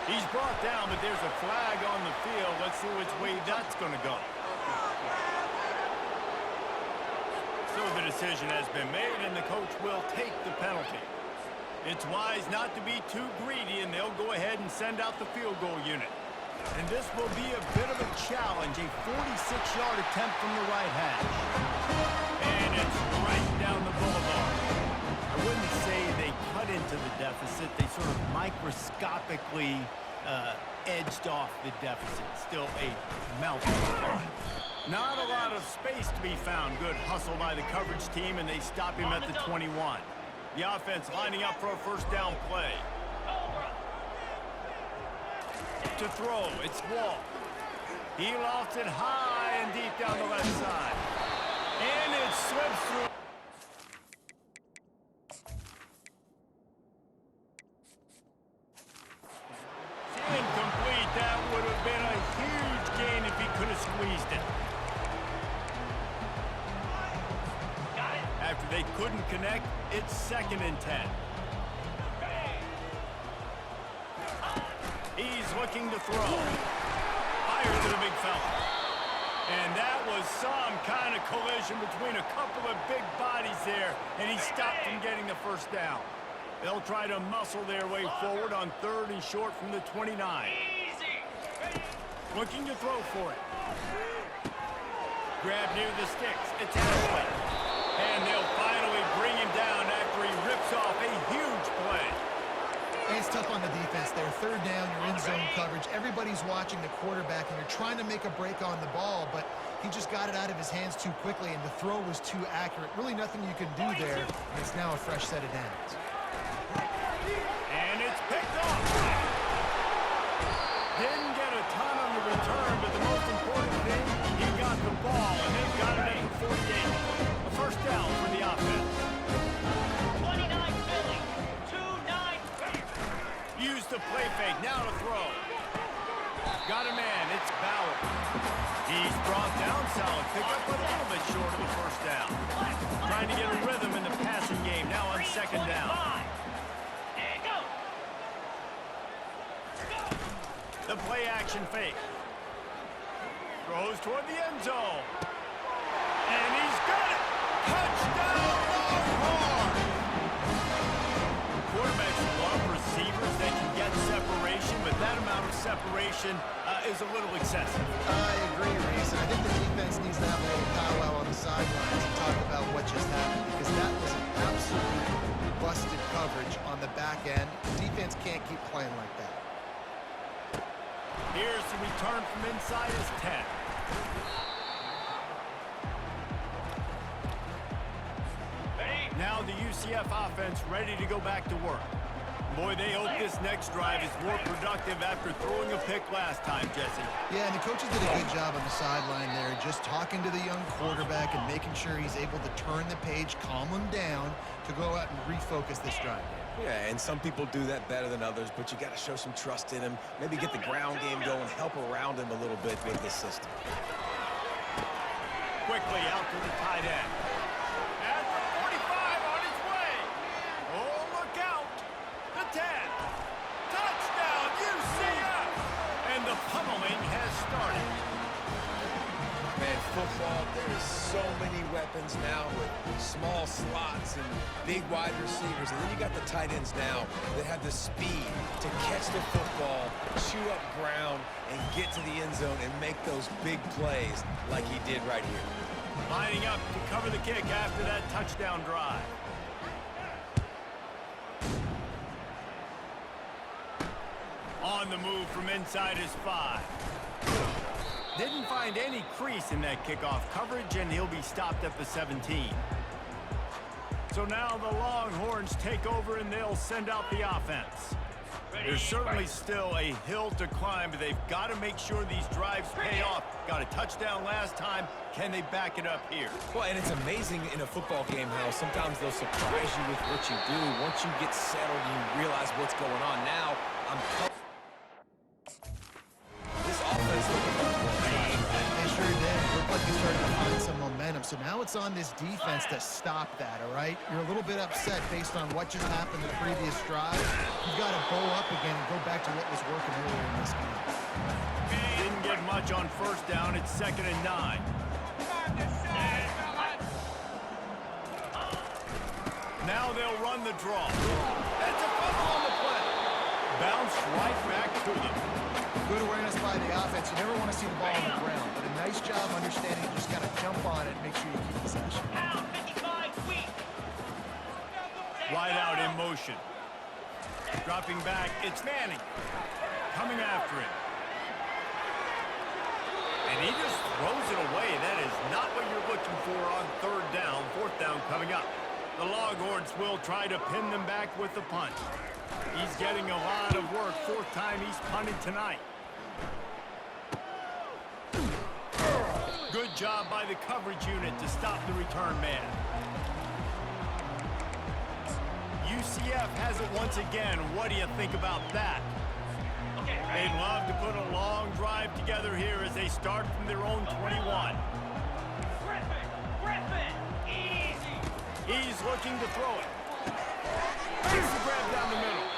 Speaker 1: He's brought down, but there's a flag on the field. Let's see which way that's going to go. So the decision has been made, and the coach will take the penalty. It's wise not to be too greedy, and they'll go ahead and send out the field goal unit. And this will be a bit of a challenge, a 46-yard attempt from the right hash. And it's right down the boulevard. I wouldn't say they cut into the deficit. They sort of microscopically edged off the deficit. Still a mouthful of fun. Not a lot of space to be found. Good hustle by the coverage team, and they stop him at the 21. The offense lining up for a first down play. To throw, it's Wall. He lofts it high and deep down the left side. And it slips through. Incomplete. That would have been a huge gain if he could have squeezed it. After they couldn't connect, it's 2nd and 10. He's looking to throw. Fires to the big fella. And that was some kind of collision between a couple of big bodies there, and he stopped from getting the first down. They'll try to muscle their way forward on 3rd and short from the 29. Looking to throw for it. Grab near the sticks. It's Ashley. And they'll finally bring him down after he rips off a huge play.
Speaker 2: And it's tough on the defense there. 3rd down, you're in zone coverage. Everybody's watching the quarterback, and you're trying to make a break on the ball, but he just got it out of his hands too quickly, and the throw was too accurate. Really nothing you can do there, and it's now a fresh set of downs.
Speaker 1: And fake, now to throw. Got a man, it's Ballard. He's brought down, solid pickup, but a little bit short of the first down. Trying to get a rhythm in the passing game, now on second down. The play action fake. Throws toward the end zone. And he's got it! Touchdown, Longhorn! Quarterbacks love receivers that can get separation, but that amount of separation is a little excessive.
Speaker 2: I agree, Reese. I think the defense needs to have a little powwow on the sidelines and talk about what just happened, because that was an absolute busted coverage on the back end. The defense can't keep playing like that.
Speaker 1: Here's the return from inside his 10. Now the UCF offense ready to go back to work. Boy, they hope this next drive is more productive after throwing a pick last time, Jesse.
Speaker 2: Yeah, and the coaches did a good job on the sideline there, just talking to the young quarterback and making sure he's able to turn the page, calm him down to go out and refocus this drive.
Speaker 3: Yeah, and some people do that better than others, but you got to show some trust in him. Maybe get the ground game going, help around him a little bit with this system.
Speaker 1: Quickly out to the tight end. At the 45 on his way. Oh, look out. The 10. Touchdown, UCF. And the pummeling has started.
Speaker 3: Man, football, there is so many weapons now with small slots and big wide receivers. And then you got the tight ends now that have the speed to catch the football, chew up ground, and get to the end zone and make those big plays like he did right here.
Speaker 1: Lining up to cover the kick after that touchdown drive. On the move from inside his 5. Didn't find any crease in that kickoff coverage, and he'll be stopped at the 17. So now the Longhorns take over, and they'll send out the offense. There's certainly still a hill to climb, but they've got to make sure these drives pay off. Got a touchdown last time. Can they back it up here?
Speaker 3: Well, and it's amazing in a football game how sometimes they'll surprise you with what you do. Once you get settled and you realize what's going on. Now, this offense looking like
Speaker 2: They sure did. Looked like they started to find some momentum. So now it's on this defense to stop that, all right? You're a little bit upset based on what just happened the previous drive. You've got to bow up again and go back to what was working earlier in this game.
Speaker 1: Didn't get much on first down. It's 2nd and 9. Now they'll run the draw. That's a fumble on the play. Bounce right back to them.
Speaker 2: Good awareness by the offense. You never want to see the ball on the ground, but a nice job understanding you just got to jump on it and make sure you keep possession.
Speaker 1: Wide out in motion. Dropping back, it's Manning. Coming after him. And he just throws it away. That is not what you're looking for on 3rd down. 4th down coming up. The Longhorns will try to pin them back with the punt. He's getting a lot of work. 4th time he's punted tonight. Good job by the coverage unit to stop the return man. UCF has it once again. What do you think about that? They'd love to put a long drive together here as they start from their own 21. He's looking to throw it. Here's the grab down the middle.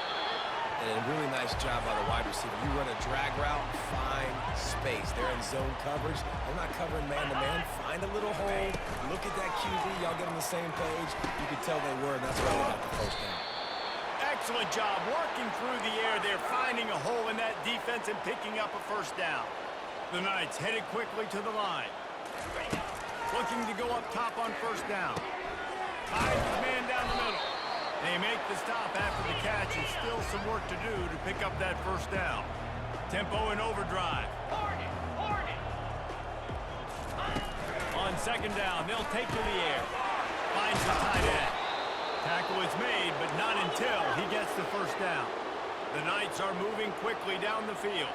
Speaker 3: And a really nice job by the wide receiver. You run a drag route, find space. They're in zone coverage. They're not covering man-to-man. Find a little hole. Look at that QB. Y'all get on the same page. You could tell they were, and that's why they got the first down.
Speaker 1: Excellent job working through the air. They're finding a hole in that defense and picking up a first down. The Knights headed quickly to the line. Looking to go up top on first down. Finds his man down the middle. They make the stop after the catch, and still some work to do to pick up that first down. Tempo and overdrive. On 2nd down, they'll take to the air. Finds the tight end. Tackle is made, but not until he gets the first down. The Knights are moving quickly down the field.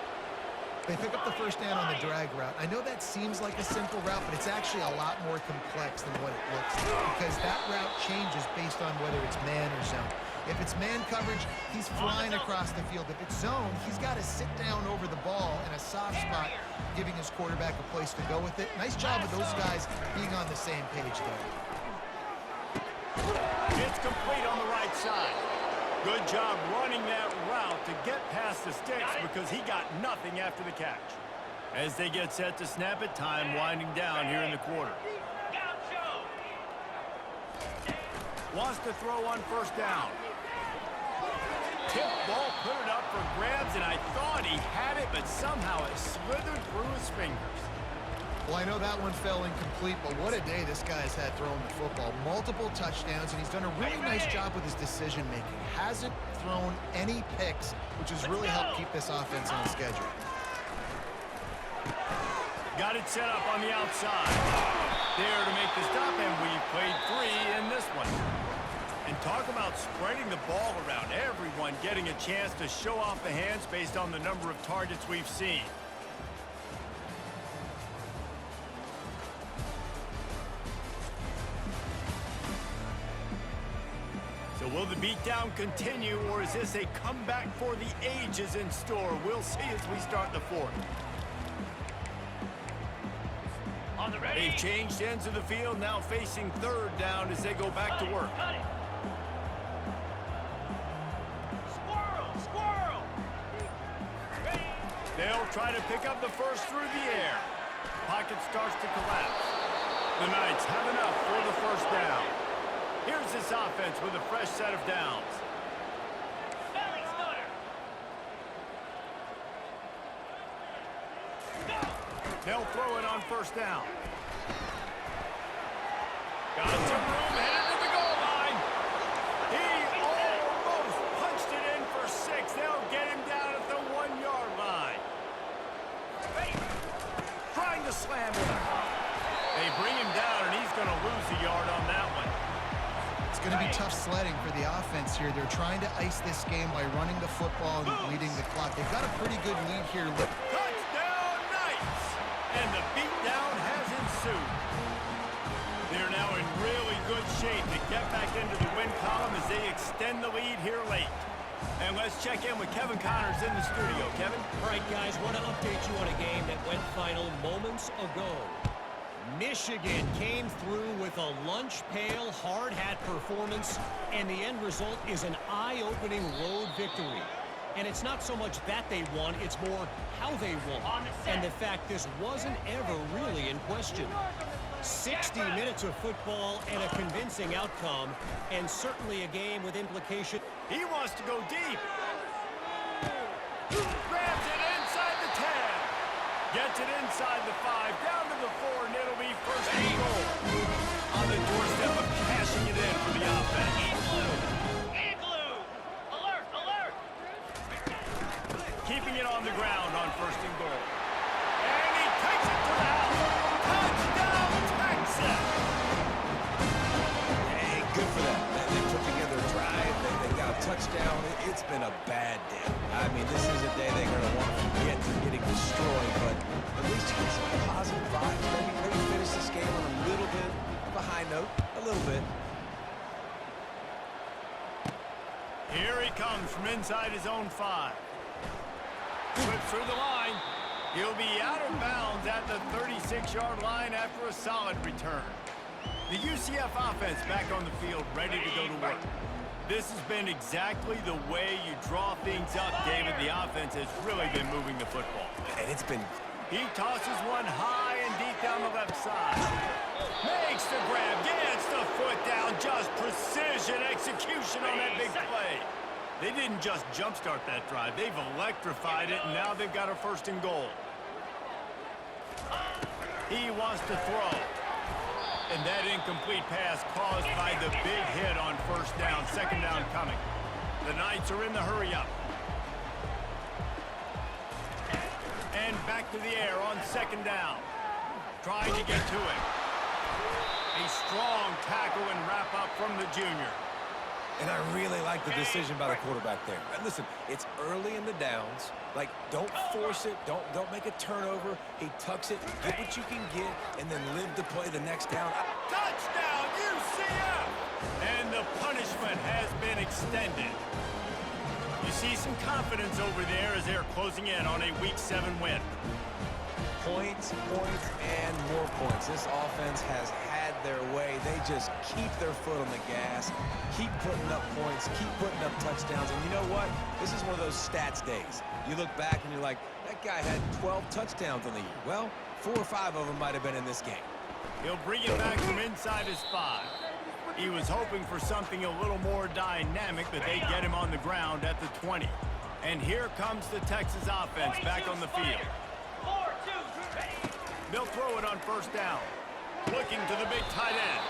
Speaker 2: They pick up the first down on the drag route. I know that seems like a simple route, but it's actually a lot more complex than what it looks like, because that route changes based on whether it's man or zone. If it's man coverage, he's flying across the field. If it's zone, he's got to sit down over the ball in a soft spot, giving his quarterback a place to go with it. Nice job of those guys being on the same page there.
Speaker 1: It's complete on the right side. Good job running that route to get past the sticks because he got nothing after the catch. As they get set to snap it, time winding down here in the quarter. Wants to throw on first down. Tip ball, put it up for grabs, and I thought he had it, but somehow it slithered through his fingers.
Speaker 2: Well, I know that one fell incomplete, but what a day this guy's had throwing the football. Multiple touchdowns, and he's done a really nice job with his decision-making. Hasn't thrown any picks, which has really helped keep this offense on schedule.
Speaker 1: Got it set up on the outside. There to make the stop, and we've played 3 in this one. And talk about spreading the ball around. Everyone getting a chance to show off the hands based on the number of targets we've seen. So will the beatdown continue, or is this a comeback for the ages in store? We'll see as we start the fourth. They've changed ends of the field, now facing third down as they go back to work.
Speaker 5: Squirrel!
Speaker 1: They'll try to pick up the first through the air. Pocket starts to collapse. The Knights have enough for the first down. Here's this offense with a fresh set of downs. They'll throw it on first down. Got some room, headed to the goal line. He almost punched it in for 6. They'll get him down at the 1-yard line. Trying to slam him. They bring him down, and he's going to lose a yard on that one.
Speaker 2: It's going to be tough sledding for the offense here. They're trying to ice this game by running the football and leading the clock. They've got a pretty good lead here.
Speaker 1: Touchdown, Knights! And the beatdown has ensued. They're now in really good shape to get back into the win column as they extend the lead here late. And let's check in with Kevin Connors in the studio. Kevin?
Speaker 4: All right, guys, want to update you on a game that went final moments ago. Michigan came through with a lunch pail, hard hat performance, and the end result is an eye-opening road victory. And it's not so much that they won, it's more how they won. And the fact this wasn't ever really in question. 60 minutes of football and a convincing outcome, and certainly a game with implication.
Speaker 1: He wants to go deep. Grabs it inside the 10. Gets it inside the 5, down to the 4, and it'll be first and goal. On the doorstep of cashing it in for the offense.
Speaker 5: Igloo! Alert!
Speaker 1: Keeping it on the ground on first and goal. And he takes it to the house. Touchdown, Texas!
Speaker 3: Hey, good for them. They put together a drive. They got a touchdown. It's been a bad day. I mean, this is a day they're going to want to forget to getting destroyed, but at least get some positive vibes. Maybe finish this game on a little bit of a high note. A little bit.
Speaker 1: Here he comes from inside his own 5. Slips through the line. He'll be out of bounds at the 36-yard line after a solid return. The UCF offense back on the field, ready to go to work. This has been exactly the way you draw things up, David. The offense has really been moving the football.
Speaker 3: And it's been...
Speaker 1: He tosses one high and deep down the left side. Makes the grab, gets the foot down. Just precision execution on that big play. They didn't just jumpstart that drive. They've electrified it, and now they've got a first and goal. He wants to throw. And that incomplete pass caused by the big hit on first down. Second down coming. The Knights are in the hurry-up. And back to the air on second down. Trying to get to it. A strong tackle and wrap-up from the junior.
Speaker 3: And I really like the decision by the quarterback there. And listen, it's early in the downs. Like, don't force it. Don't make a turnover. He tucks it, get what you can get, and then live to play the next down.
Speaker 1: Touchdown, UCF! And the punishment has been extended. You see some confidence over there as they're closing in on a Week 7 win.
Speaker 3: Points, and more points. This offense has had their way. They just keep their foot on the gas, keep putting up points, keep putting up touchdowns. And you know what? This is one of those stats days. You look back and you're like, that guy had 12 touchdowns on the year. Well, 4 or 5 of them might have been in this game.
Speaker 1: He'll bring it back from inside his 5. He was hoping for something a little more dynamic, but they get him on the ground at the 20. And here comes the Texas offense back on the field.
Speaker 5: 4, 2, ready.
Speaker 1: They'll throw it on first down. Looking to the big tight end.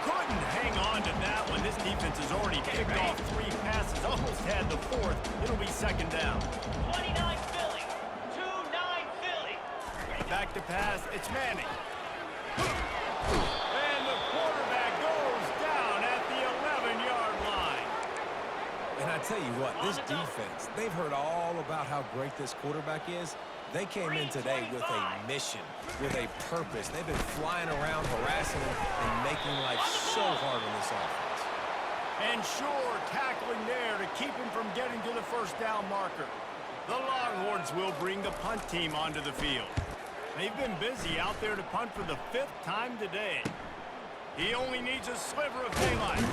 Speaker 1: Couldn't hang on to that one. This defense has already picked off 3 passes. Almost had the 4th. It'll be second down.
Speaker 5: 29 Philly. 2-9 Philly.
Speaker 1: Back to pass. It's Manning. And the quarterback goes down at the 11-yard line.
Speaker 3: And I tell you what, this defense, they've heard all about how great this quarterback is. They came in today with a mission, with a purpose. They've been flying around, harassing him, and making life so hard on this offense.
Speaker 1: And sure, tackling there to keep him from getting to the first down marker. The Longhorns will bring the punt team onto the field. They've been busy out there to punt for the 5th time today. He only needs a sliver of daylight.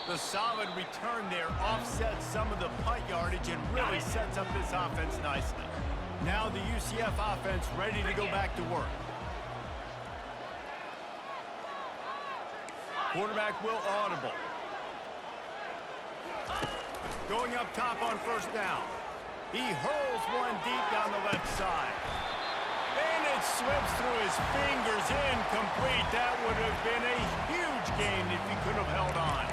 Speaker 1: The solid return there offsets some of the punt yardage and really sets up this offense nicely. Now the UCF offense ready to go back to work. Quarterback will audible. Going up top on first down. He hurls one deep down the left side. And it slips through his fingers, incomplete. That would have been a huge gain if he could have held on.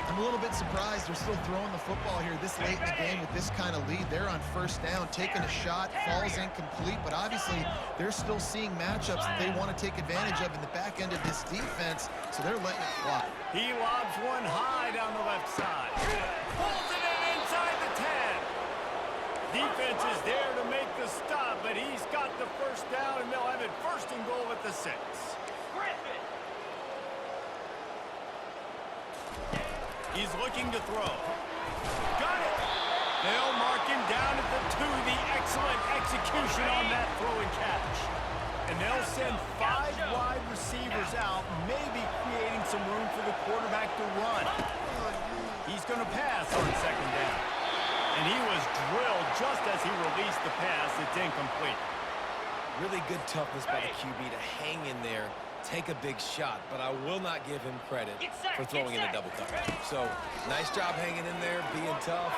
Speaker 2: I'm a little bit surprised they're still throwing the football here this late in the game with this kind of lead. They're on first down, taking a shot, falls incomplete, but obviously they're still seeing matchups that they want to take advantage of in the back end of this defense, so they're letting it fly.
Speaker 1: He lobs one high down the left side. Pulls it in inside the 10. Defense is there to make the stop, but he's got the first down, and they'll have it first and goal at the 6.
Speaker 5: Griffin.
Speaker 1: He's looking to throw. Got it. They'll mark him down at the 2. The excellent execution on that throw and catch. And they'll send 5 wide receivers out, maybe creating some room for the quarterback to run. He's going to pass on second down. And he was drilled just as he released the pass. It's incomplete.
Speaker 3: Really good toughness by the QB to hang in there, take a big shot, but I will not give him credit for throwing in a double coverage. So, nice job hanging in there, being tough.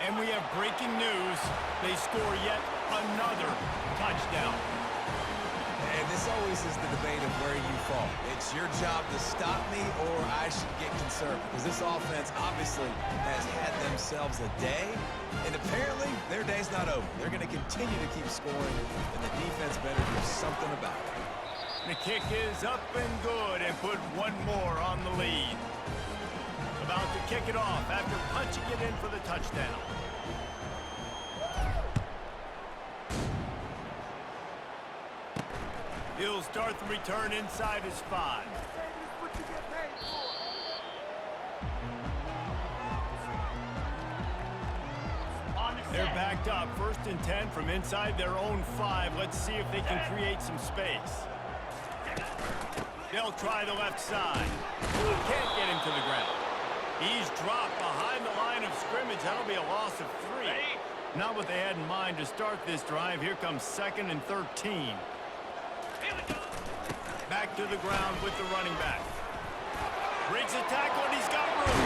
Speaker 1: And we have breaking news. They score yet another touchdown.
Speaker 3: And this always is the debate of where you fall. It's your job to stop me or I should get concerned, because this offense obviously has had themselves a day, and apparently their day's not over. They're going to continue to keep scoring, and the defense better do something about it.
Speaker 1: The kick is up and good and put one more on the lead. About to kick it off after punching it in for the touchdown. He'll start the return inside his 5. They're backed up. 1st and 10 from inside their own 5. Let's see if they can create some space. They'll try the left side. Can't get him to the ground. He's dropped behind the line of scrimmage. That'll be a loss of 3. Not what they had in mind to start this drive. Here comes 2nd and 13. Back to the ground with the running back. Breaks a tackle, and he's got room.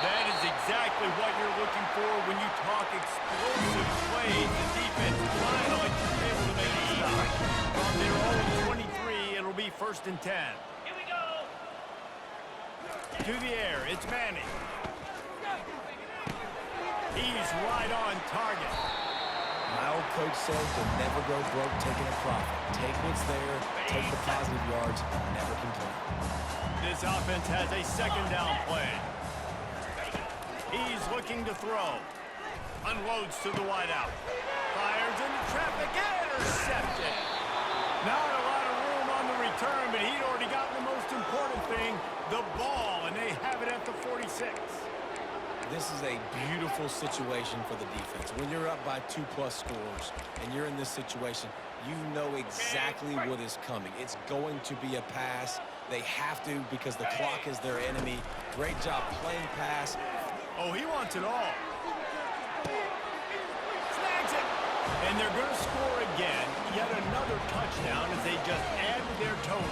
Speaker 1: That is exactly what you're looking for when you talk explosive plays. The defense finally able to make a stop. From their own 23, it'll be 1st and 10.
Speaker 5: Here we go.
Speaker 1: To the air, it's Manning. He's right on target.
Speaker 3: My old coach said to never go broke taking a profit. Take what's there, take the positive yards, never complain.
Speaker 1: This offense has a second down play. He's looking to throw. Unloads to the wideout. Fires into traffic. Intercepted. Not a lot of room on the return, but he'd already gotten the most important thing, the ball, and they have it at the 46.
Speaker 3: This is a beautiful situation for the defense. When you're up by 2+ scores and you're in this situation, you know exactly what is coming. It's going to be a pass. They have to because the clock is their enemy. Great job playing pass.
Speaker 1: Oh, he wants it all. Snags it. And they're going to score again. Yet another touchdown as they just add to their total.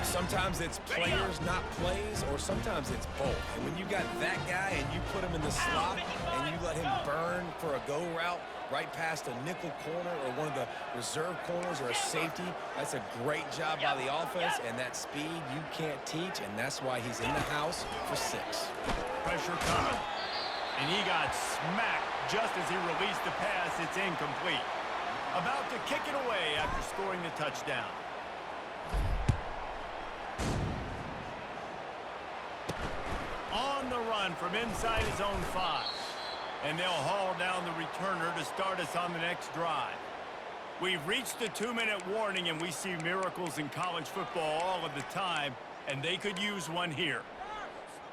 Speaker 3: Sometimes it's players, not plays, or sometimes it's both. And when you got that guy and you put him in the slot and you let him burn for a go route right past a nickel corner or one of the reserve corners or a safety, that's a great job by the offense, and that speed you can't teach, and that's why he's in the house for 6.
Speaker 1: Pressure coming. And he got smacked just as he released the pass. It's incomplete. About to kick it away after scoring the touchdown. On the run from inside his own 5. And they'll haul down the returner to start us on the next drive. We've reached the 2-minute warning, and we see miracles in college football all of the time, and they could use one here.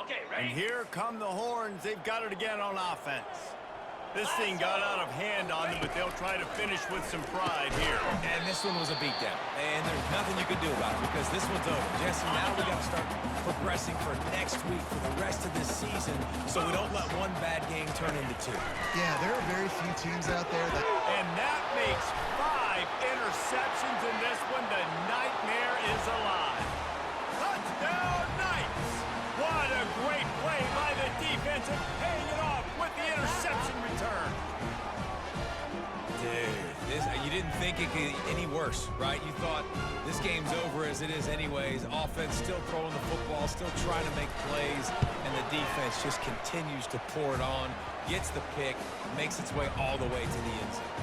Speaker 5: Okay, ready?
Speaker 1: And here come the horns. They've got it again on offense. This thing got out of hand on them, but they'll try to finish with some pride here.
Speaker 3: And this one was a beatdown. And there's nothing you can do about it because this one's over. Jesse, now we got to start progressing for next week, for the rest of this season, so we don't let one bad game turn into 2.
Speaker 2: Yeah, there are very few teams out there that...
Speaker 1: And that makes 5 interceptions in this one. The nightmare is alive. Touchdown, Knights! What a great play by the defense and paying it off with the interception return.
Speaker 3: Dude, you didn't think it could get any worse, right? You thought this game's over as it is anyways. Offense still throwing the football, still trying to make plays, and the defense just continues to pour it on, gets the pick, makes its way all the way to the end zone.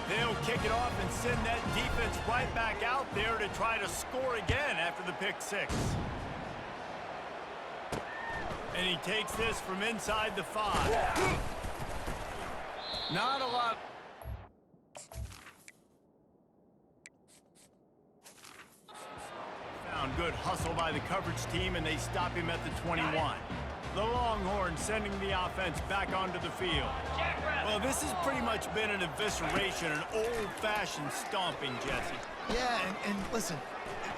Speaker 1: They'll kick it off and send that defense right back out there to try to score again after the pick 6. And he takes this from inside the 5. Not a lot. Found good hustle by the coverage team, and they stop him at the 21. The Longhorns sending the offense back onto the field. Well, this has pretty much been an evisceration, an old-fashioned stomping, Jesse.
Speaker 2: Yeah, and listen,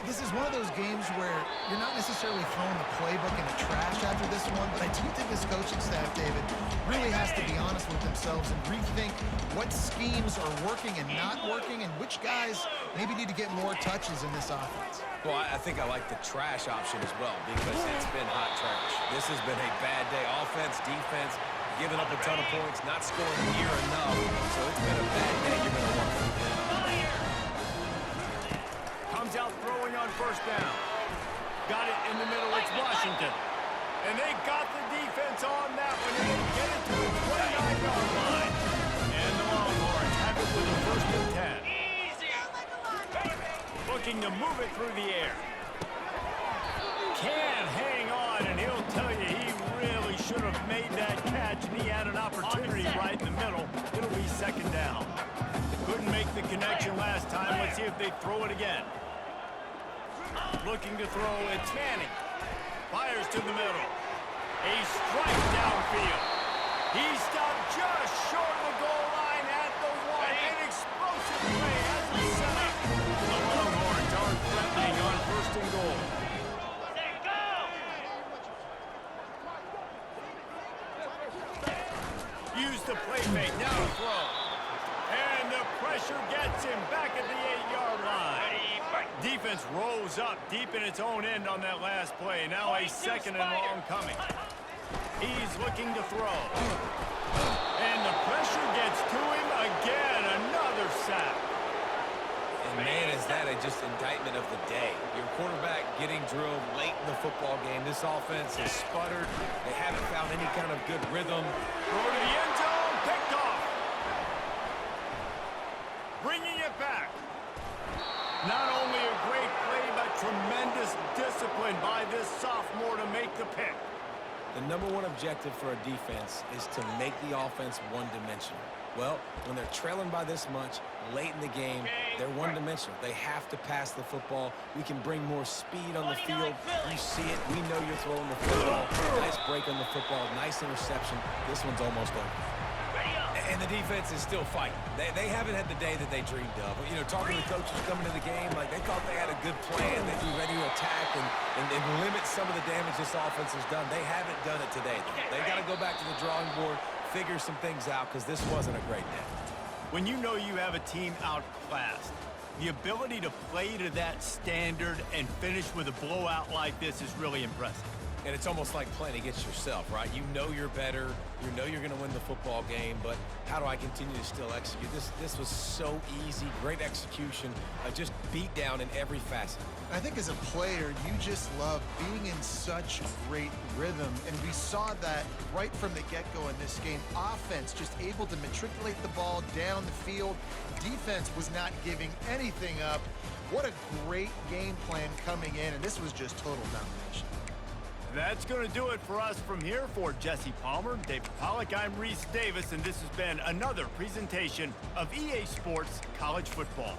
Speaker 2: this is one of those games where you're not necessarily throwing the playbook in the trash after this one, but I do think this coaching staff, David, really has to be honest with themselves and rethink what schemes are working and not working and which guys maybe need to get more touches in this offense.
Speaker 3: Well, I think I like the trash option as well because it's been hot trash. This has been a bad day. Offense, defense, giving up a ton of points, not scoring near enough. So it's been a bad day. You're going to want from them.
Speaker 1: Comes out throwing on first down. Got it in the middle. It's Washington. And they got the defense on that one, and they get it to the 29-yard line. And the Longhorns have it with a 1st and 10. Looking to move it through the air. Can't hang on, and he'll tell you he really should have made that catch, and he had an opportunity right in the middle. It'll be 2nd down. Couldn't make the connection last time. Let's see if they throw it again. Looking to throw, it's Manning. Fires to the middle. A strike downfield. He stopped just short of the goal line at the 1. An explosive play as a setup. The Longhorns are threatening on 1st and goal. Use the play fake, now throw. And the pressure gets him back at the 8-yard line. Defense rolls up deep in its own end on that last play. Now a 2nd and long coming. He's looking to throw. And the pressure gets to him again. Another sack.
Speaker 3: And man, is that just indictment of the day. Your quarterback getting drilled late in the football game. This offense has sputtered. They haven't found any kind of good rhythm.
Speaker 1: Throw to the end zone, picked off. winning it back. Not only a great play, but tremendous discipline by this sophomore to make the pick.
Speaker 3: The number one objective for a defense is to make the offense one-dimensional. Well, when they're trailing by this much, late in the game, they're one-dimensional. They have to pass the football. We can bring more speed on the field. You see it. We know you're throwing the football. Nice break on the football. Nice interception. This one's almost over. And the defense is still fighting. They haven't had the day that they dreamed of. You know, talking to the coaches coming to the game, like they thought they had a good plan. They'd be ready to attack and limit some of the damage this offense has done. They haven't done it today. They got to go back to the drawing board, figure some things out, because this wasn't a great day.
Speaker 1: When you know you have a team outclassed, the ability to play to that standard and finish with a blowout like this is really impressive.
Speaker 3: And it's almost like playing against yourself, right? You know you're better. You know you're going to win the football game, but how do I continue to still execute? This was so easy. Great execution. Just beat down in every facet.
Speaker 2: I think as a player, you just love being in such great rhythm, and we saw that right from the get-go in this game. Offense just able to matriculate the ball down the field. Defense was not giving anything up. What a great game plan coming in, and this was just total domination.
Speaker 1: That's going to do it for us from here. For Jesse Palmer, David Pollack, I'm Reese Davis, and this has been another presentation of EA Sports College Football.